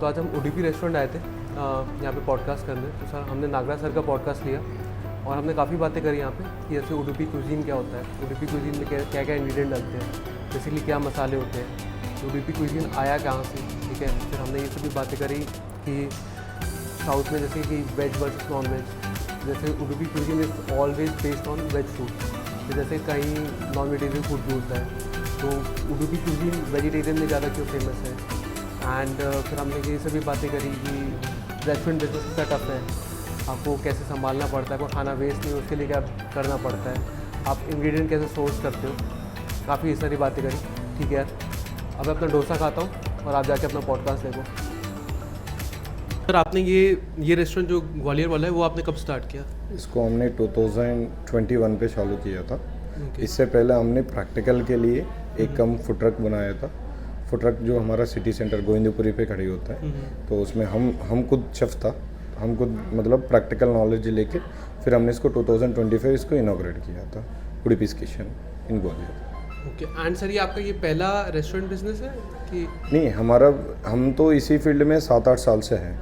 तो आज हम उडुपी रेस्टोरेंट आए थे यहाँ पे पॉडकास्ट करने। तो सर हमने नागराज सर का पॉडकास्ट लिया और हमने काफ़ी बातें करी यहाँ पे कि जैसे उडुपी कुजीन क्या होता है, उडुपी कुजीन में क्या क्या इंग्रेडिएंट डलते हैं, बेसिकली क्या मसाले होते हैं, उडुपी कुजीन आया कहाँ से, ठीक है। फिर हमने ये सभी बातें करी कि साउथ में जैसे कि वेज वर्सेस नॉन वेज, जैसे Udupi cuisine is always based on veg food, तो जैसे कहीं नॉन वेजिटेरियन फूड भी होता है, तो उडुपी कुजीन वेजिटेरियन में ज़्यादा क्यों फेमस है। एंड फिर हमने ये सभी बातें करी कि रेस्टोरेंट बिजनेस कितना टफ है, आपको कैसे संभालना पड़ता है, आपको खाना वेस्ट नहीं उसके लिए क्या करना पड़ता है, आप इंग्रेडिएंट कैसे सोर्स करते हो, काफ़ी सारी बातें करी। ठीक है यार, अब मैं अपना डोसा खाता हूँ और आप जाके अपना पॉडकास्ट देखो। सर आपने ये रेस्टोरेंट जो ग्वालियर वाला है वो आपने कब स्टार्ट किया? इसको हमने 2021 पे चालू किया था। इससे पहले हमने प्रैक्टिकल के लिए एक हम फूड ट्रक बनाया था। फूड ट्रक जो हमारा सिटी सेंटर गोविंदपुरी पे खड़ी होता है, तो उसमें हम खुद शेफ था, हम खुद मतलब प्रैक्टिकल नॉलेज लेके फिर हमने इसको 2025 इसको इनॉग्रेट किया था, Udupi's kitchen in Gwalior. Okay. And sir ये आपका ये पहला रेस्टोरेंट बिजनेस है कि नहीं, हम तो इसी फील्ड में 7-8 साल से हैं।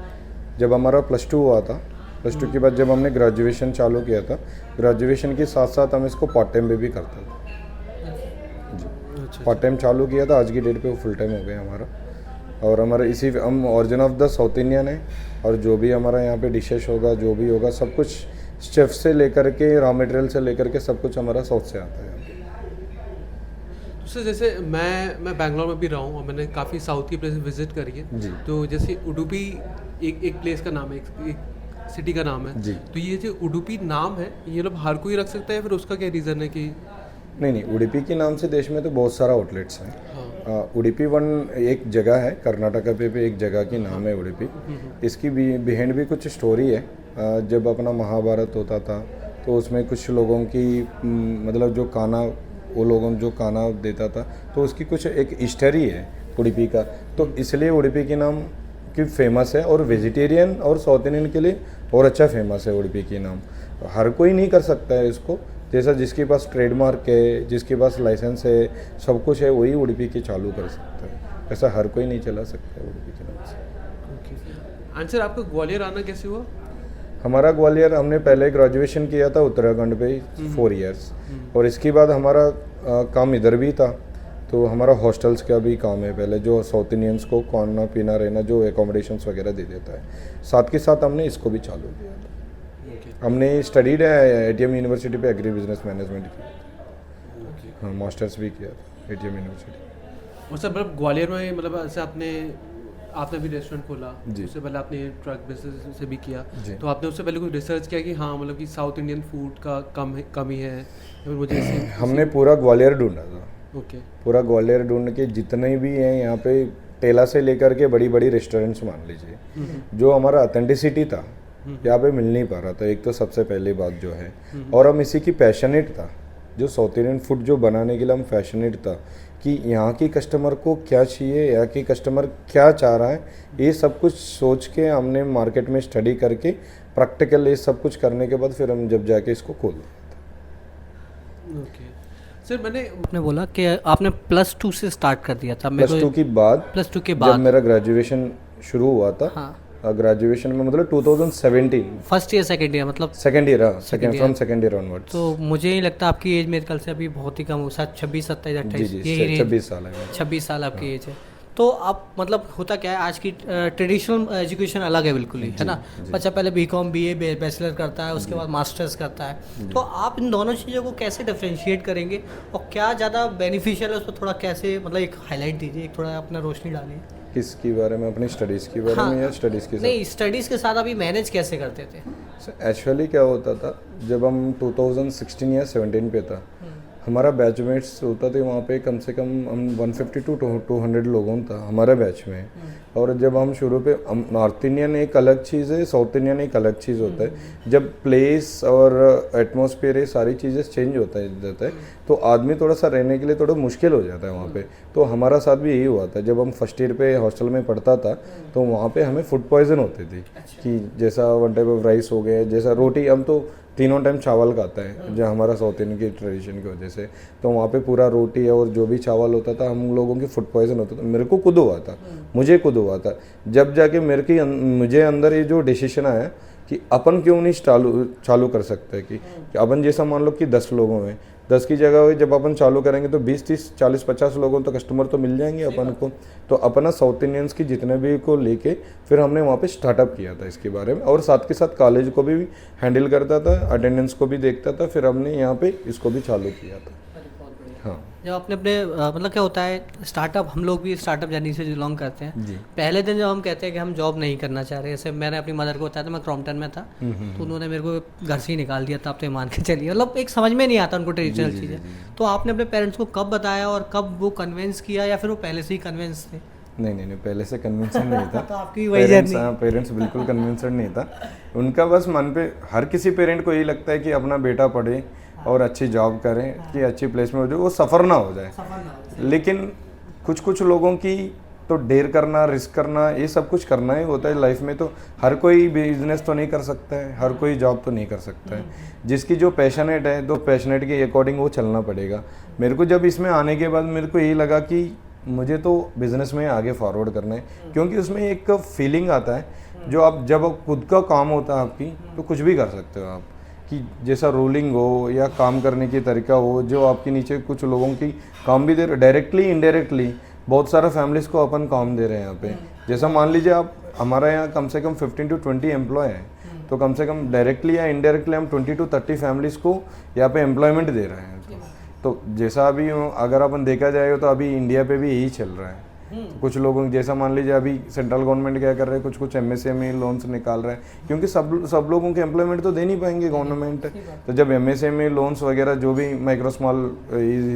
जब हमारा +2 हुआ था, +2 के बाद जब हमने ग्रेजुएशन चालू किया था, ग्रेजुएशन के साथ साथ हम इसको पार्ट टाइम पे भी करते थे। पार्ट टाइम चालू किया था, आज की डेट पे वो फुल टाइम हो गया हमारा। और हमारा हम origin of the south Indian है, और जो भी हमारा यहाँ पे डिशेस होगा, जो भी होगा, सब कुछ शेफ से लेकर के रॉ मटेरियल से लेकर के सब कुछ हमारा साउथ से आता है। तो सर जैसे मैं बैंगलोर में भी रहा हूँ और मैंने काफ़ी साउथ की प्लेस विजिट करी है जी। तो जैसे उडुपी एक प्लेस का नाम है, एक सिटी का नाम है जी। तो ये जो उडुपी नाम है ये लोग हर कोई रख सकता है, फिर उसका क्या रीज़न है कि नहीं, उडुपी के नाम से देश में तो बहुत सारा आउटलेट्स हैं। हाँ। उडुपी वन एक जगह है कर्नाटका पे एक जगह की नाम है उडुपी। इसकी बिहाइंड भी कुछ स्टोरी है। जब अपना महाभारत होता था तो उसमें कुछ लोगों की मतलब जो खाना वो लोगों जो खाना देता था, तो उसकी कुछ एक हिस्ट्री है उडुपी का, तो इसलिए उडुपी के नाम की फेमस है। और वेजिटेरियन और साउथ इंडियन के लिए और अच्छा फेमस है उडुपी के नाम। हर कोई नहीं कर सकता है इसको, जैसा जिसके पास ट्रेडमार्क है, जिसके पास लाइसेंस है, सब कुछ है, वही उडुपी के चालू कर सकता है। ऐसा हर कोई नहीं चला सकता है उडुपी के नाम से। ओके। आंसर आपको ग्वालियर आना कैसे हुआ? हमारा ग्वालियर हमने पहले ग्रेजुएशन किया था उत्तराखंड पे 4 इयर्स, और इसके बाद हमारा काम इधर भी था, तो हमारा हॉस्टल्स का भी काम है पहले, जो साउथ इंडियंस को खाना पीना रहना जो एकोमोडेशंस वगैरह दे देता है। साथ के साथ हमने इसको भी चालू किया था। हमने स्टडीड है ATM यूनिवर्सिटी पे एग्री बिजनेस मैनेजमेंट किया। हाँ, मास्टर्स भी किया था ATM यूनिवर्सिटी। और सर मतलब ग्वालियर में मतलब ऐसे आपने भी रेस्टोरेंट खोला, उससे पहले आपने ट्रक बिजनेस से भी किया, तो आपने उससे पहले कुछ रिसर्च किया कि हाँ मतलब कि साउथ इंडियन फूड का कमी है, फिर मुझे हमने पूरा ग्वालियर ढूंढा था। ओके। पूरा ग्वालियर ढूंढ के जितने भी हैं यहाँ पे टेला से लेकर के बड़ी बड़ी रेस्टोरेंट्स मान लीजिए, जो हमारा ऑथेंटिसिटी था यहाँ पे मिल नहीं पा रहा था, एक तो सबसे पहली बात जो है। और हम इसी की पैशनेट था, जो साउथ इंडियन फूड जो बनाने के लिए हम पैशनेट था कि यहाँ की कस्टमर को क्या चाहिए, यहाँ की कस्टमर क्या चाह रहा है, ये सब कुछ सोच के हमने मार्केट में स्टडी करके प्रैक्टिकल ये सब कुछ करने के बाद फिर हम जब जाके इसको खोला। ओके सर, आपने बोला कि आपने +2 से स्टार्ट कर दिया था। +2 के बाद जब मेरा ग्रेजुएशन शुरू हुआ था। हाँ। ग्रेजुएशन में मतलब 2017 फर्स्ट ईयर सेकंड ईयर मतलब सेकंड ईयर ऑनवर्ड्स। तो मुझे नहीं लगता आपकी एज मेरे ख्याल से अभी बहुत ही कम हो, शायद 26, 27, 28 यही 26 साल है। 26 साल आपकी एज है। तो आप मतलब होता क्या है, आज की ट्रेडिशनल एजुकेशन अलग है बिल्कुल ही, है ना। बच्चा पहले BCom BA बैचलर करता है, उसके बाद मास्टर्स करता है, तो आप इन दोनों चीज़ों को कैसे डिफरेंशिएट करेंगे और क्या ज़्यादा बेनिफिशियल है उस पर थोड़ा कैसे मतलब एक हाईलाइट दीजिए, एक थोड़ा अपना रोशनी डालिए। किसके बारे में, अपनी स्टडीज़ के बारे में या स्टडीज़ के साथ? नहीं, स्टडीज़ के साथ अभी मैनेज कैसे करते थे? एक्चुअली क्या होता था, जब हम 2016 या 17 पे था, हमारा बैचमेट्स होता था वहाँ पे कम से कम हम 150 to 200 लोगों था हमारे बैच में। और जब हम शुरू पे नॉर्थ इंडियन एक अलग चीज़ है, साउथ इंडियन एक अलग चीज़ होता है। जब प्लेस और एटमॉस्फेयर ये सारी चीज़ें चेंज होता है तो आदमी थोड़ा सा रहने के लिए थोड़ा मुश्किल हो जाता है वहाँ पे। तो हमारा साथ भी यही हुआ था, जब हम फर्स्ट ईयर पे हॉस्टल में पढ़ता था तो वहाँ पे हमें फूड पॉइजन होती थी। कि जैसा वन टाइप ऑफ राइस हो गया, जैसा रोटी, हम तो 3 टाइम चावल खाता है जो हमारा साउथ इंडियन की ट्रेडिशन की वजह से, तो वहाँ पे पूरा रोटी और जो भी चावल होता था हम लोगों की फूड पॉइजन होता था। मेरे को खुद हुआ था, मुझे खुद हुआ हुआ था, जब जाके मुझे अंदर ये जो डिसीजन आया कि अपन क्यों नहीं चालू कर सकते कि अपन जैसा मान लो कि 10 लोगों में 10 की जगह जब अपन चालू करेंगे तो 20 30 40 50 लोगों तो कस्टमर तो मिल जाएंगे अपन को। तो अपना साउथ इंडियंस की जितने भी को लेके फिर हमने वहाँ पे स्टार्टअप किया था इसके बारे में, और साथ के साथ कॉलेज को भी हैंडल करता था, अटेंडेंस को भी देखता था, फिर हमने यहाँ पे इसको भी चालू किया था। हाँ, जब आपने अपने मतलब क्या होता है स्टार्टअप, हम लोग भी स्टार्टअप जर्नी से बिलोंग करते हैं। जी। पहले दिन जब हम कहते हैं कि हम जॉब नहीं करना चाह रहे, जैसे मैंने अपनी मदर को बताया था, मैं क्रॉम्पटन में था, तो उन्होंने मेरे को घर से ही निकाल दिया था, आप तो मान के चलिए, मतलब एक समझ में नहीं आता उनको ट्रेडिशनल चीज़ें। तो आपने अपने पेरेंट्स को कब बताया और कब वो कन्विंस किया, या फिर वो पहले से ही कन्विंस थे? नहीं, पहले से कन्विंसन नहीं था। तो आपकी वही जर्नी। पेरेंट्स बिल्कुल कन्विंसन नहीं था उनका, बस मन पे हर किसी पेरेंट को यही लगता है कि अपना बेटा पढ़े और अच्छी जॉब करें, कि अच्छी प्लेस में हो जाए, वो सफ़र ना हो जाए। लेकिन कुछ लोगों की तो डेयर करना, रिस्क करना, ये सब कुछ करना ही होता है लाइफ में। तो हर कोई बिजनेस तो नहीं कर सकता है, हर कोई जॉब तो नहीं कर सकता है। जिसकी जो पैशनेट है तो पैशनेट के अकॉर्डिंग वो चलना पड़ेगा। मेरे को जब इसमें आने के बाद मेरे को यही लगा कि मुझे तो बिज़नेस में आगे फॉरवर्ड करना है, क्योंकि उसमें एक फीलिंग आता है जो आप जब खुद का काम होता है आपकी, तो कुछ भी कर सकते हो आप, कि जैसा रोलिंग हो या काम करने की तरीका हो, जो आपके नीचे कुछ लोगों की काम भी दे रहे, डायरेक्टली इनडायरेक्टली बहुत सारा फैमिलीज़ को अपन काम दे रहे हैं यहाँ पे। जैसा मान लीजिए आप, हमारा यहाँ कम से कम 15 to 20 एम्प्लॉय हैं, तो कम से कम डायरेक्टली या इनडायरेक्टली हम 20 to 30 फैमिलीज़ को यहाँ पे एम्प्लॉयमेंट दे रहे हैं। तो जैसा अभी अगर अपन देखा जाएगा तो अभी इंडिया पे भी यही चल रहा है। तो कुछ लोगों, जैसा मान लीजिए अभी सेंट्रल गवर्नमेंट क्या कर रहे हैं, कुछ MSME लोन्स निकाल रहे हैं, क्योंकि सब लोगों के एम्प्लॉयमेंट तो दे नहीं पाएंगे गवर्नमेंट। तो जब MSME लोन्स वगैरह जो भी माइक्रो स्मॉल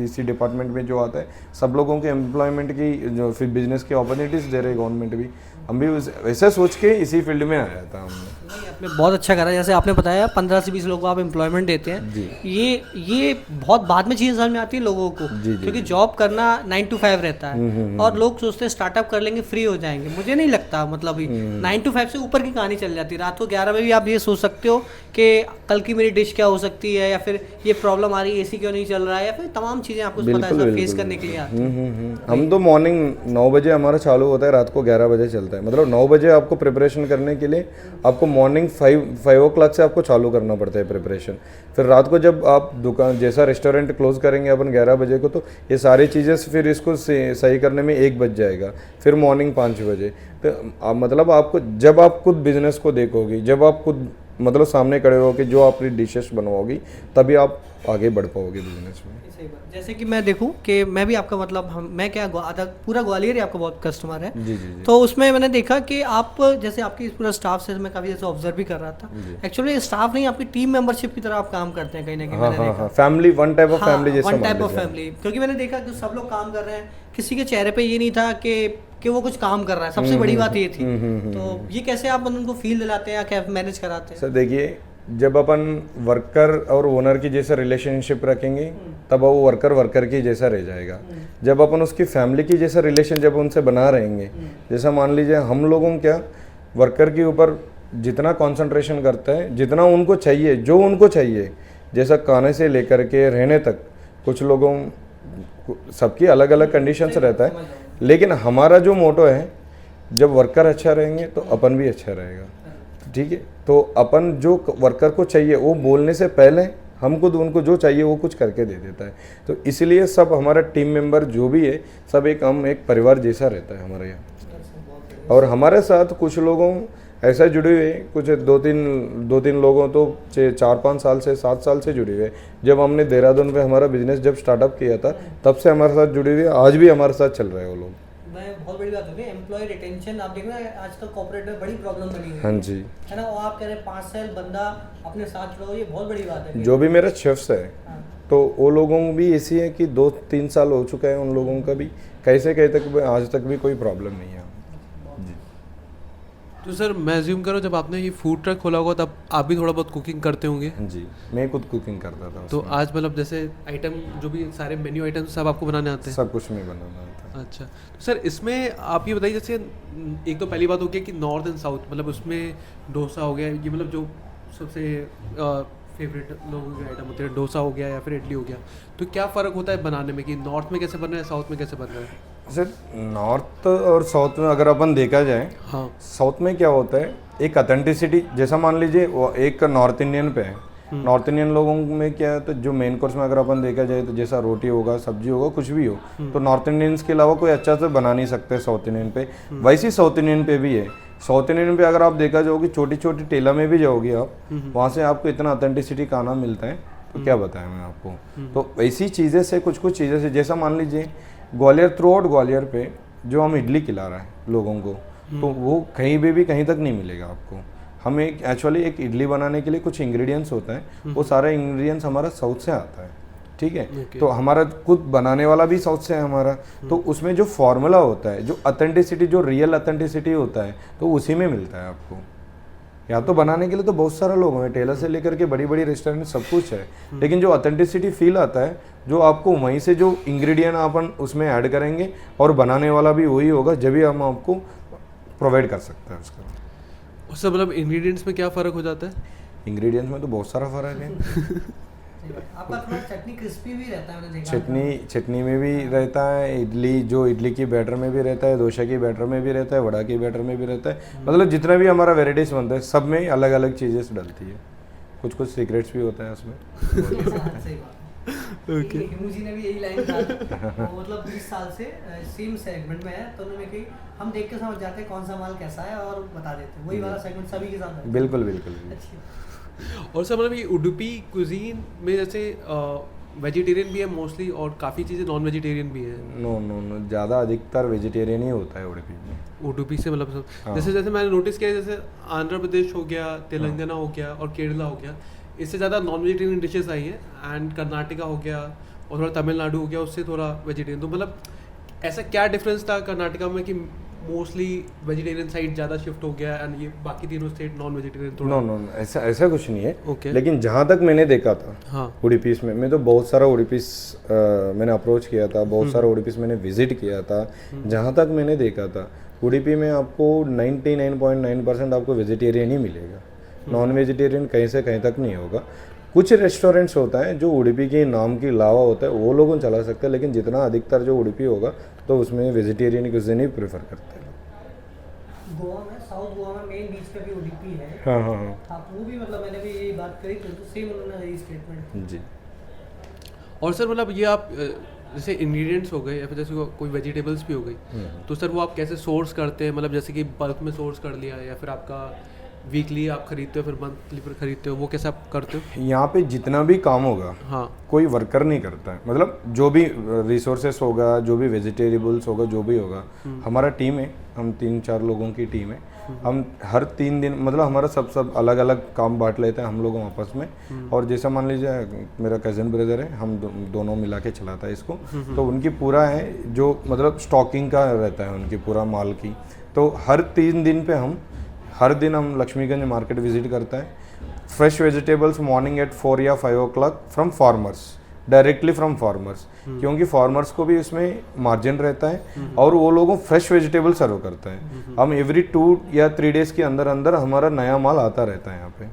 इसी डिपार्टमेंट में जो आता है, सब लोगों के एम्प्लॉयमेंट की जो फिर बिजनेस की अपॉर्चुनिटीज़ दे रहे गवर्नमेंट भी। हम भी वैसे सोच के इसी फील्ड में आया था हमने। आपने बहुत अच्छा करा, जैसे आपने बताया 15 से 20 लोगों को आप एम्प्लॉयमेंट देते हैं। ये बहुत बाद में चीज़ समझ में आती है लोगों को, क्योंकि जॉब करना 9 to 5 रहता है, और लोग सोचते हैं स्टार्टअप कर लेंगे फ्री हो जाएंगे। मुझे नहीं लगता, मतलब 9 to 5 से ऊपर की कहानी चल जाती है। रात को 11 बजे भी आप ये सोच सकते हो कि कल की मेरी डिश क्या हो सकती है, या फिर ये प्रॉब्लम आ रही है, AC क्यों नहीं चल रहा है, या फिर तमाम चीज़ें आपको पता है सब फेस करने के लिए आती है। हम तो मॉर्निंग 9 बजे हमारा चालू होता है, रात को 11 बजे चलता है। मतलब 9 बजे आपको प्रिपरेशन करने के लिए आपको मॉर्निंग 5 o'clock से आपको चालू करना पड़ता है प्रिपरेशन। फिर रात को जब आप दुकान जैसा रेस्टोरेंट क्लोज करेंगे अपन 11 बजे को, तो ये सारी चीज़ें फिर इसको सही करने में 1 बज जाएगा। फिर मॉर्निंग 5 बजे। तो मतलब आपको जब आप खुद बिजनेस को देखोगी, जब आप खुद मतलब सामने खड़े हो कि जो अपनी डिशेस बनवाओगी, तभी आप आगे बढ़ पाओगे बिजनेस में। जैसे कि मैं देखूं कि मैं भी आपका मतलब मैं क्या आधा पूरा ग्वालियर ही आपका बहुत कस्टमर है। जी। तो उसमें मैंने देखा कि आप जैसे आपकी पूरा स्टाफ से मैं काफ़ी जैसे ऑब्जर्व भी कर रहा था। एक्चुअली स्टाफ नहीं, आपकी टीम मेंबरशिप की तरह आप काम करते हैं कहीं ना कहीं। मैंने देखा family, one type of family जैसा। वन टाइप ऑफ फैमिली, क्योंकि मैंने देखा कि सब लोग काम कर रहे हैं, किसी के चेहरे पे ये नहीं था कि वो कुछ काम कर रहा है। सबसे बड़ी बात ये थी। तो ये कैसे आप उनको फील दिलाते हैं या क्या मैनेज कराते हैं? सर देखिए, जब अपन वर्कर और ओनर की जैसा रिलेशनशिप रखेंगे, तब वो वर्कर की जैसा रह जाएगा। जब अपन उसकी फैमिली की जैसा रिलेशन जब उनसे बना रहेंगे, जैसा मान लीजिए हम लोगों क्या वर्कर के ऊपर जितना कंसंट्रेशन करता है, जितना उनको चाहिए, जो उनको चाहिए, जैसा खाने से लेकर के रहने तक, कुछ लोगों सबकी अलग अलग कंडीशंस रहता है, लेकिन हमारा जो मोटो है, जब वर्कर अच्छा रहेंगे तो अपन भी अच्छा रहेगा। ठीक है, तो अपन जो वर्कर को चाहिए वो बोलने से पहले हम खुद उनको जो चाहिए वो कुछ करके दे देता है। तो इसलिए सब हमारा टीम मेंबर जो भी है, सब हम एक परिवार जैसा रहता है हमारे यहाँ। और हमारे साथ कुछ लोगों ऐसा जुड़े हुए, कुछ दो तीन लोगों तो 4-5 साल से 7 साल से जुड़े हुए। जब हमने देहरादून पे हमारा बिजनेस जब स्टार्टअप किया था, तब से हमारे साथ जुड़े हुए, आज भी हमारे साथ चल रहे हैं वो लोग। बहुत बड़ी बात होगी एम्प्लॉय रिटेंशन। आप देख रहे हैं आजकल कॉर्पोरेट में बड़ी प्रॉब्लम बनी है। हाँ जी, है ना, वो आप कह रहे हैं 5 साल बंदा अपने साथ जुड़ा हो, ये बहुत बड़ी बात है। जो भी मेरा शेफ्स है, तो वो लोगों भी ऐसी है कि 2-3 साल हो चुका है उन लोगों का भी, कैसे तक आज तक भी कोई प्रॉब्लम नहीं है। तो सर मैं अज्यूम करो जब आपने ये फूड ट्रक खोला होगा तब आप भी थोड़ा बहुत कुकिंग करते होंगे? जी, मैं खुद कुकिंग करता था। तो आज मतलब जैसे आइटम जो भी सारे मेन्यू आइटम सब आपको बनाने आते हैं? सब कुछ मैं बनाना आता। अच्छा, तो सर इसमें आप ये बताइए, जैसे एक तो पहली बात हो गया कि नॉर्थ एंड साउथ, मतलब उसमें डोसा हो गया, ये मतलब जो सबसे फेवरेट लोगों के आइटम होते हैं, डोसा हो गया या फिर इडली हो गया, तो क्या फ़र्क होता है बनाने में कि नॉर्थ में कैसे बन रहा है, साउथ में कैसे बन रहा है? सर नॉर्थ और साउथ में अगर अपन देखा जाए, हाँ साउथ में क्या होता है, एक ऑथेंटिसिटी, जैसा मान लीजिए वो एक नॉर्थ इंडियन पे है, नॉर्थ इंडियन लोगों में क्या है, तो जो मेन कोर्स में अगर अपन देखा जाए तो जैसा रोटी होगा, सब्जी होगा, कुछ भी हो, तो नॉर्थ इंडियंस के अलावा कोई अच्छा से बना नहीं सकते साउथ इंडियन पे। वैसे ही साउथ इंडियन पे भी है। साउथ इंडियन पे अगर आप देखा जाओगे, छोटी छोटी टेला में भी जाओगे आप, वहाँ से आपको इतना ऑथेंटिसिटी खाना मिलता है, तो क्या बताएं मैं आपको। तो ऐसी चीज़ें से कुछ कुछ चीज़ें से, जैसा मान लीजिए ग्वालियर, थ्रू आउट ग्वालियर पे जो हम इडली खिला रहे हैं लोगों को, तो वो कहीं भी कहीं तक नहीं मिलेगा आपको। हम एक एक्चुअली एक इडली बनाने के लिए कुछ इंग्रेडिएंट्स होता है, वो सारा इंग्रेडिएंट्स हमारा साउथ से आता है, ठीक है। तो हमारा खुद बनाने वाला भी साउथ से है हमारा, तो उसमें जो फॉर्मूला होता है, जो ऑथेंटिसिटी, जो रियल ऑथेंटिसिटी होता है, तो उसी में मिलता है आपको। या तो बनाने के लिए तो बहुत सारा लोग हैं, टेलर से लेकर के बड़ी बड़ी रेस्टोरेंट सब कुछ है, लेकिन जो ऑथेंटिसिटी फील आता है, जो आपको वहीं से जो इंग्रेडिएंट अपन उसमें ऐड करेंगे और बनाने वाला भी वही होगा, जब भी हम आपको प्रोवाइड कर सकते हैं उसका। उससे मतलब इंग्रेडिएंट्स में क्या फ़र्क हो जाता है? इंग्रेडिएंट्स में तो बहुत सारा फर्क है। आपका थोड़ा चटनी क्रिस्पी भी रहता है, मैंने देखा। चटनी में भी रहता है, इडली की बैटर में भी रहता है, डोसा की बैटर में भी रहता है, वड़ा की बैटर में भी रहता है। मतलब जितना भी हमारा वेराइटीज बनता है, सब में अलग अलग चीज़ें डलती है। कुछ कुछ सीक्रेट्स भी होता है उसमें। सही बात। ओके, मुझे ने भी यही लाइन कहा, मतलब 20 साल से सेम सेगमेंट में है, तो उन्होंने कही हम देख के समझ जाते हैं कौन सा माल कैसा है और बता देते हैं। वही वाला सेगमेंट सभी के साथ है। बिल्कुल बिल्कुल। और सर मतलब ये उडुपी कुजीन में जैसे वेजिटेरियन भी है मोस्टली और काफ़ी चीज़ें नॉन वेजिटेरियन भी है। नो, ज़्यादा अधिकतर वेजिटेरियन ही होता है उडुपी में। उडुपी से मतलब सब जैसे मैंने नोटिस किया, जैसे आंध्र प्रदेश हो गया, तेलंगाना हो गया और केरला हो गया, इससे ज़्यादा नॉन वेजिटेरियन डिशेस आई हैं। एंड कर्नाटका हो गया और थोड़ा तमिलनाडु हो गया, उससे थोड़ा वेजिटेरियन। तो मतलब ऐसा क्या डिफरेंस था कर्नाटका में कि मोस्टली वेजिटेरियन साइड ज़्यादा शिफ्ट हो गया एंड ये बाकी तीनों स्टेट नॉन वेजिटेरियन थोड़ा? नो, ऐसा कुछ नहीं है। Okay. लेकिन जहाँ तक मैंने देखा था, हाँ उडुपीस में, मैं तो बहुत सारा उडुपीस मैंने अप्रोच किया था, बहुत सारा उडुपीस मैंने विजिट किया था। जहाँ तक मैंने देखा था, उडुपी में आपको 99.9% आपको वेजिटेरियन ही मिलेगा, नॉन वेजिटेरियन कहीं से कहीं तक नहीं होगा। कुछ रेस्टोरेंट्स होता है जो उडुपी के नाम के अलावा होता है, वो लोग चला सकते हैं, लेकिन जितना अधिकतर जो उडुपी होगा तो उसमें वेजिटेरियन कुजीन ही प्रेफर करते हैं। गोवा में, साउथ गोवा में मेन बीच पे भी उडुपी है। हाँ। आप वो भी, मतलब मैंने भी यही बात करी, तो सेम उन्होंने यही स्टेटमेंट जी। और सर मतलब ये आप जैसे इंग्रेडिएंट्स हो गए या फिर जैसे कोई वेजिटेबल्स भी हो गई, तो सर वो आप कैसे सोर्स करते हैं? मतलब जैसे कि बल्क में सोर्स कर लिया या फिर आपका वीकली आप खरीदते हो, फिर मंथली फिर खरीदते हो, वो कैसे आप करते हो? यहाँ पे जितना भी काम होगा, हाँ, कोई वर्कर नहीं करता है। मतलब जो भी रिसोर्सेस होगा, जो भी वेजिटेबल्स होगा, जो भी होगा, हमारा टीम है, हम 3-4 लोगों की टीम है। हम हर 3 दिन, मतलब हमारा सब अलग अलग काम बांट लेते हैं हम लोग आपस में। और जैसा मान लीजिए मेरा कज़न ब्रदर है, हम दोनों मिला के चलाता है इसको, तो उनकी पूरा है जो मतलब स्टॉकिंग का रहता है उनकी पूरा माल की। तो हर 3 दिन पे हर दिन हम लक्ष्मीगंज मार्केट विजिट करते हैं। फ्रेश वेजिटेबल्स मॉर्निंग एट 4 या 5 o'clock from farmers, directly from farmers, क्योंकि फार्मर्स को भी उसमें मार्जिन रहता है और वो लोगों फ्रेश वेजिटेबल सर्व करते हैं। हम एवरी 2 या 3 days के अंदर अंदर हमारा नया माल आता रहता है यहाँ पे।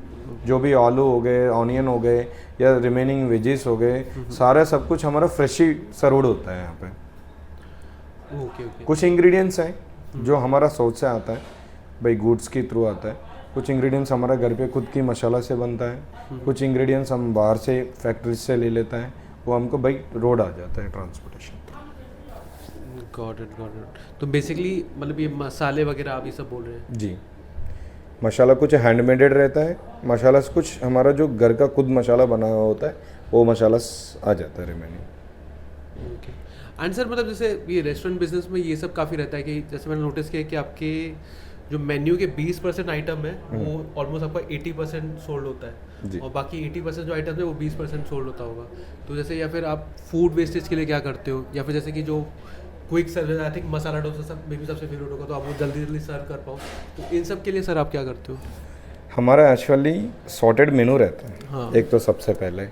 जो भी आलू हो गए, ऑनियन हो गए या रिमेनिंग वेजेस हो गए, सारा सब कुछ हमारा फ्रेश ही सर्वड होता है यहाँ पे। ओके। कुछ इंग्रेडिएंट्स हैं जो हमारा साउथ से आता है, भाई गुड्स के थ्रू आता है। कुछ इंग्रेडिएंट्स हमारा घर पे खुद की मसाला से बनता है, कुछ इंग्रेडिएंट्स हम बाहर से फैक्ट्रीज से ले लेता है, वो हमको भाई रोड आ जाता है ट्रांसपोर्टेशन। Got it. तो बेसिकली मतलब ये मसाले वगैरह आप ये सब बोल रहे हैं? जी, मसाला कुछ हैंडमेडेड रहता है, मसाला कुछ हमारा जो घर का खुद मसाला बना हुआ होता है, वो मसाला आ जाता है रिमेनिंग। ओके। एंड सर मतलब जैसे ये रेस्टोरेंट बिजनेस में ये सब काफ़ी रहता है कि जैसे मैंने नोटिस किया कि आपके जो मेन्यू के 20% आइटम है वो ऑलमोस्ट आपका 80% सोल्ड होता है, और बाकी 80% जो आइटम है वो 20% सोल्ड होता होगा। तो जैसे या फिर आप फूड वेस्टेज के लिए क्या करते हो, या फिर जैसे कि जो quick service, I think masala dosa सब मे बी सबसे फेवरेट होगा, तो आप वो जल्दी सर्व कर पाओ, तो इन सब के लिए सर आप क्या करते हो? हमारा एक्चुअली सॉर्टेड मेनू रहता है। हाँ। एक तो सबसे पहले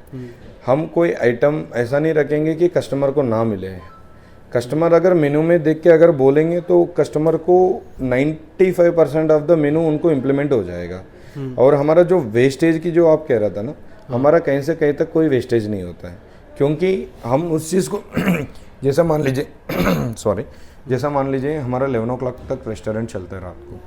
हम कोई आइटम ऐसा नहीं रखेंगे कि कस्टमर को ना मिले। कस्टमर अगर मेनू में देख के अगर बोलेंगे तो कस्टमर को 95% ऑफ द मेनू उनको इम्प्लीमेंट हो जाएगा। और हमारा जो वेस्टेज की जो आप कह रहा था ना, हमारा कहीं से कहीं तक कोई वेस्टेज नहीं होता है, क्योंकि हम उस चीज़ को जैसा मान लीजिए सॉरी, जैसा मान लीजिए हमारा 11 ओ क्लॉक तक रेस्टोरेंट चलता है रात को,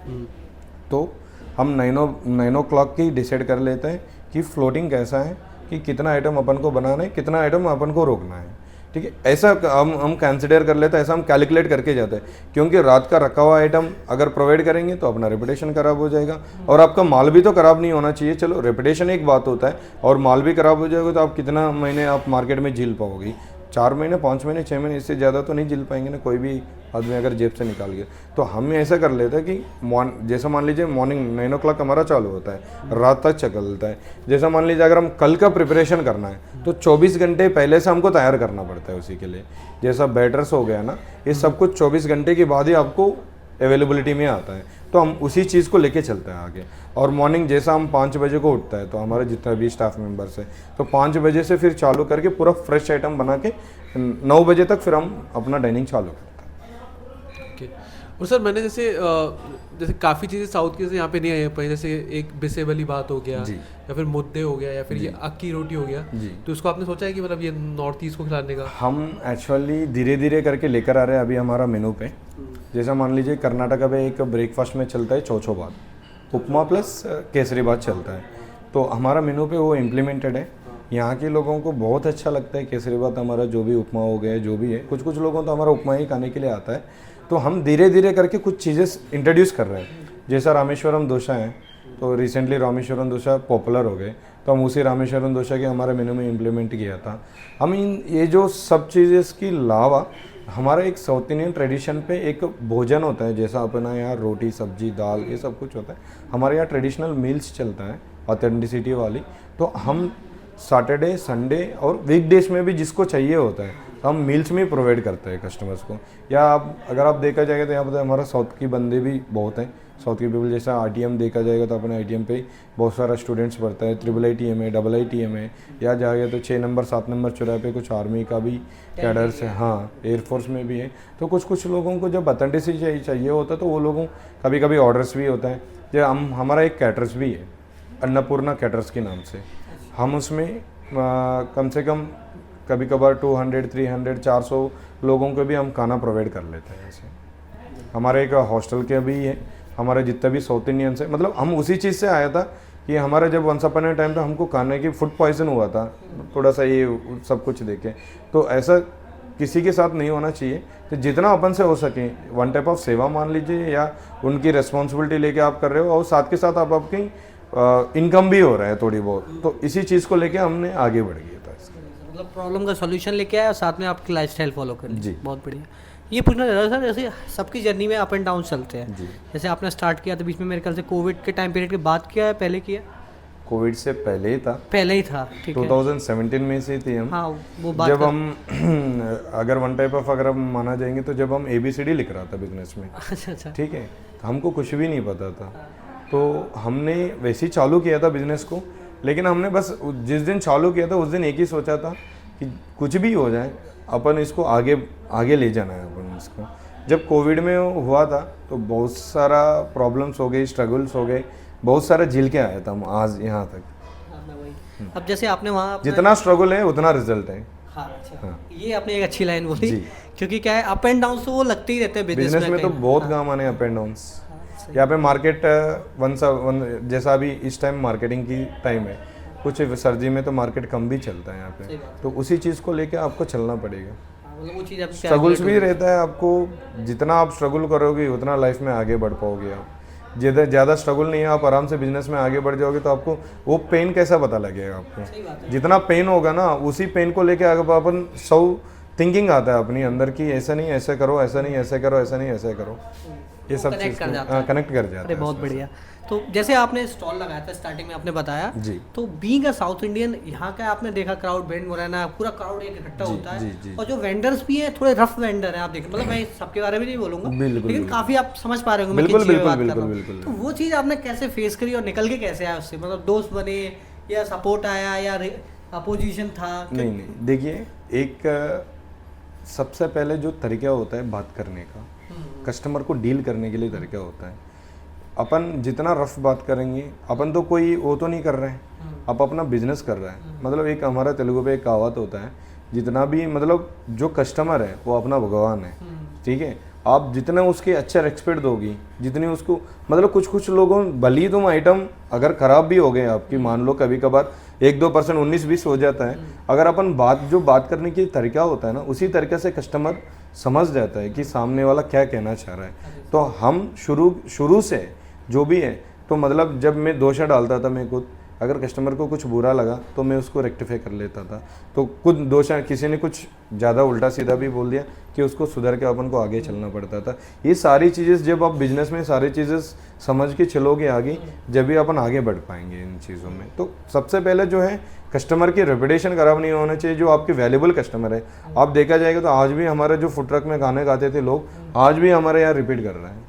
तो हम 9 ओ क्लॉक की डिसाइड कर लेते हैं कि फ्लोटिंग कैसा है, कि कितना आइटम अपन को बनाना है, कितना आइटम अपन को रोकना है, ठीक है। ऐसा हम कंसिडर कर लेते हैं, ऐसा हम कैलकुलेट करके जाते हैं, क्योंकि रात का रखा हुआ आइटम अगर प्रोवाइड करेंगे तो अपना रेपुटेशन ख़राब हो जाएगा, और आपका माल भी तो ख़राब नहीं होना चाहिए। चलो रेपुटेशन एक बात होता है, और माल भी ख़राब हो जाएगा तो आप कितना महीने आप मार्केट में झेल पाओगे? 4 महीने, 5 महीने, 6 महीने, इससे ज़्यादा तो नहीं झेल पाएंगे ना कोई भी आदमी अगर जेब से निकाल गया। तो हम ऐसा कर लेते हैं कि जैसा मान लीजिए मॉर्निंग 9 ओ क्लॉक हमारा चालू होता है, रात तक चलता है। जैसा मान लीजिए अगर हम कल का प्रिपरेशन करना है तो 24 घंटे पहले से हमको तैयार करना पड़ता है उसी के लिए। जैसा बैटर्स हो गया ना, ये सब कुछ 24 घंटे के बाद ही आपको अवेलेबिलिटी में आता है, तो हम उसी चीज़ को लेके चलते हैं आगे। और मॉर्निंग जैसा हम 5 बजे को उठता है तो हमारे जितना भी स्टाफ मेंबर्स है तो 5 बजे से फिर चालू करके पूरा फ्रेश आइटम बना के 9 बजे तक फिर हम अपना डाइनिंग चालू करते हैं। ओके। और सर मैंने जैसे काफ़ी चीज़ें साउथ की यहाँ पे नहीं आई पाई, जैसे एक बिसे वाली बात हो गया, या फिर मुद्दे हो गया, या फिर ये अक्की रोटी हो गया, तो उसको आपने सोचा है कि मतलब ये नॉर्थ ईस्ट को खिलाने का? हम एक्चुअली धीरे धीरे करके लेकर आ रहे हैं अभी हमारा मेनू पे। जैसा मान लीजिए कर्नाटका में एक ब्रेकफास्ट में चलता है चौचो भात, उपमा प्लस केसरी भात चलता है, तो हमारा मेनू पे वो इम्प्लीमेंटेड है। यहाँ के लोगों को बहुत अच्छा लगता है केसरी भात हमारा, जो भी उपमा हो गया जो भी है, कुछ कुछ लोगों तो हमारा उपमा ही खाने के लिए आता है। तो हम धीरे धीरे करके कुछ चीज़ें इंट्रोड्यूस कर रहे हैं। जैसा रामेश्वरम डोसा है, तो रिसेंटली रामेश्वरम डोसा पॉपुलर हो गए, तो हम उसी रामेश्वरम डोसा के हमारे मेनू में इम्प्लीमेंट किया था। हम ये जो सब चीज़ें के अलावा हमारा एक साउथ इंडियन ट्रेडिशन पे एक भोजन होता है, जैसा अपना यहाँ रोटी सब्जी दाल ये सब कुछ होता है, हमारे यहाँ ट्रेडिशनल मील्स चलता है ऑथेंटिसिटी वाली। तो हम सैटरडे संडे और वीकडेज में भी जिसको चाहिए होता है तो हम मील्स में प्रोवाइड करते हैं कस्टमर्स को। या अगर आप देखा जाएगा तो यहाँ पर हमारा साउथ की बंदे भी बहुत हैं, साउथ की पीपल। जैसा RTM देखा जाएगा तो अपने ITM पे बहुत सारा स्टूडेंट्स पढ़ता है, IIITM है, IITM है, या जाएगा तो 6 नंबर 7 नंबर चौराहे पे कुछ आर्मी का भी कैडर्स है, हाँ एयरफोर्स में भी है। तो कुछ लोगों को जब ऑथेंटिसिटी चाहिए होता है तो वो लोगों कभी कभी ऑर्डर्स भी होता है। जो हमारा एक कैटर्स भी है अन्नपूर्णा कैटर्स के नाम से, हम उसमें कम से कम कभी कभार 200, 300, 400 लोगों को भी हम खाना प्रोवाइड कर लेते हैं। ऐसे हमारे एक हॉस्टल के भी है, हमारे जितने भी साउथ इंडियंस है, मतलब हम उसी चीज़ से आया था कि हमारा जब वंस अपॉन ए टाइम पे हमको खाने की फूड पॉइजन हुआ था, थोड़ा सा ये सब कुछ देखे, तो ऐसा किसी के साथ नहीं होना चाहिए। तो जितना अपन से हो सके वन टाइप ऑफ सेवा मान लीजिए, या उनकी रिस्पॉन्सिबिलिटी लेके आप कर रहे हो, और साथ के साथ आप आपकी इनकम भी हो रहा है थोड़ी बहुत, तो इसी चीज़ को लेके हमने आगे बढ़ गया था। मतलब प्रॉब्लम का सॉल्यूशन लेके आया और साथ में आपकी लाइफस्टाइल फॉलो कर ली। जी बहुत बढ़िया। ये पूछना चाह रहा था सर, जैसे सबकी जर्नी में अप एंड डाउन चलते हैं, जैसे आपने स्टार्ट किया तो बीच में मेरे ख्याल से कोविड के टाइम पीरियड के बाद किया है, पहले किया? कोविड से पहले ही था, पहले ही था, ठीक है। 2017 में से थी हम। हाँ, वो बात जब हम अगर वन टाइप ऑफ अगर हम माना जाएंगे तो जब हम ABCD लिख रहा था बिजनेस में, अच्छा, ठीक है, तो हमको कुछ भी नहीं पता था, तो हमने वैसे ही चालू किया था बिजनेस को। लेकिन हमने बस जिस दिन चालू किया था उस दिन एक ही सोचा था कि कुछ भी हो जाए अपन इसको आगे ले जाना है अपन इसको। जब कोविड में हुआ था तो बहुत सारा प्रॉब्लम्स हो गई, स्ट्रगल्स हो गए, बहुत सारा झेल के आया था हम आज यहाँ तक। अब जैसे आपने वहाँ जितना स्ट्रगल है उतना रिजल्ट है। हाँ, अच्छा। ये आपने एक अच्छी लाइन बोली, क्योंकि क्या है अप एंड डाउन तो वो लगते ही रहते हैं बिजनेस में तो बहुत काम आने अप एंड डाउन्स। यहाँ पे मार्केट जैसा अभी इस टाइम मार्केटिंग की टाइम है, कुछ सर्दी में तो मार्केट कम भी चलता है यहाँ पे, तो उसी चीज़ को लेके आपको चलना पड़ेगा। वो चीज़ स्ट्रगल्स भी रहता है आपको, जितना आप स्ट्रगल करोगे उतना लाइफ में आगे बढ़ पाओगे आप। ज़्यादा स्ट्रगल नहीं है, आप आराम से बिजनेस में आगे बढ़ जाओगे तो आपको वो पेन कैसा पता लगेगा आपको। जितना पेन होगा ना उसी पेन को लेके आगे अपन 100 थिंकिंग आता है अपनी अंदर की, ऐसा नहीं ऐसे करो, ऐसा नहीं ऐसे करो, ऐसा नहीं ऐसे करो, ये सब चीज़ कनेक्ट कर जाता है। बहुत बढ़िया। तो जैसे आपने स्टॉल लगाया था स्टार्टिंग में आपने बताया जी, तो बीइंग अ साउथ इंडियन यहाँ का आपने देखा क्राउड बैंड मुरैना पूरा क्राउड एक इकट्ठा होता है, और जो वेंडर्स भी हैं थोड़े रफ वेंडर हैं आप देखें, मतलब मैं सबके बारे में नहीं बोलूंगा, लेकिन काफी आप समझ पा रहे होंगे मैं किस चीज़ में बात कर रहा हूं। तो वो चीज़ आपने कैसे फेस करी और निकल के कैसे आया उससे, मतलब दोस्त बने या सपोर्ट आया या अपोजिशन था? नहीं, देखिए एक सबसे पहले जो तरीका होता है बात करने का, कस्टमर को डील करने के लिए तरीका होता है। अपन जितना रफ बात करेंगे, अपन तो कोई वो तो नहीं कर रहे हैं, आप अपना बिजनेस कर रहे हैं। मतलब एक हमारा तेलुगु पे एक कहावत होता है, जितना भी मतलब जो कस्टमर है वो अपना भगवान है, ठीक है। आप जितने उसके अच्छे रेस्पेक्ट दोगी, जितनी उसको मतलब कुछ लोगों भली तुम आइटम अगर ख़राब भी हो गए आपकी, मान लो कभी कभार 1-2% 19-20 हो जाता है, अगर अपन बात करने की तरीका होता है ना, उसी तरीके से कस्टमर समझ जाता है कि सामने वाला क्या कहना चाह रहा है। तो हम शुरू से जो भी है, तो मतलब जब मैं दोषा डालता था, मैं खुद अगर कस्टमर को कुछ बुरा लगा तो मैं उसको रेक्टिफाई कर लेता था। तो कुछ दोषा किसी ने कुछ ज़्यादा उल्टा सीधा भी बोल दिया कि उसको सुधर के अपन को आगे चलना पड़ता था। ये सारी चीज़ें जब आप बिजनेस में सारी चीज़ें समझ के चलोगे आगे, जब भी अपन आगे बढ़ पाएंगे इन चीज़ों में। तो सबसे पहले जो है कस्टमर की रेपुटेशन खराब नहीं होना चाहिए, जो आपके वैल्यूबल कस्टमर है। आप देखा जाएगा तो आज भी हमारे जो फूड ट्रक में खाने खाते थे लोग, आज भी हमारे यहाँ रिपीट कर रहे हैं।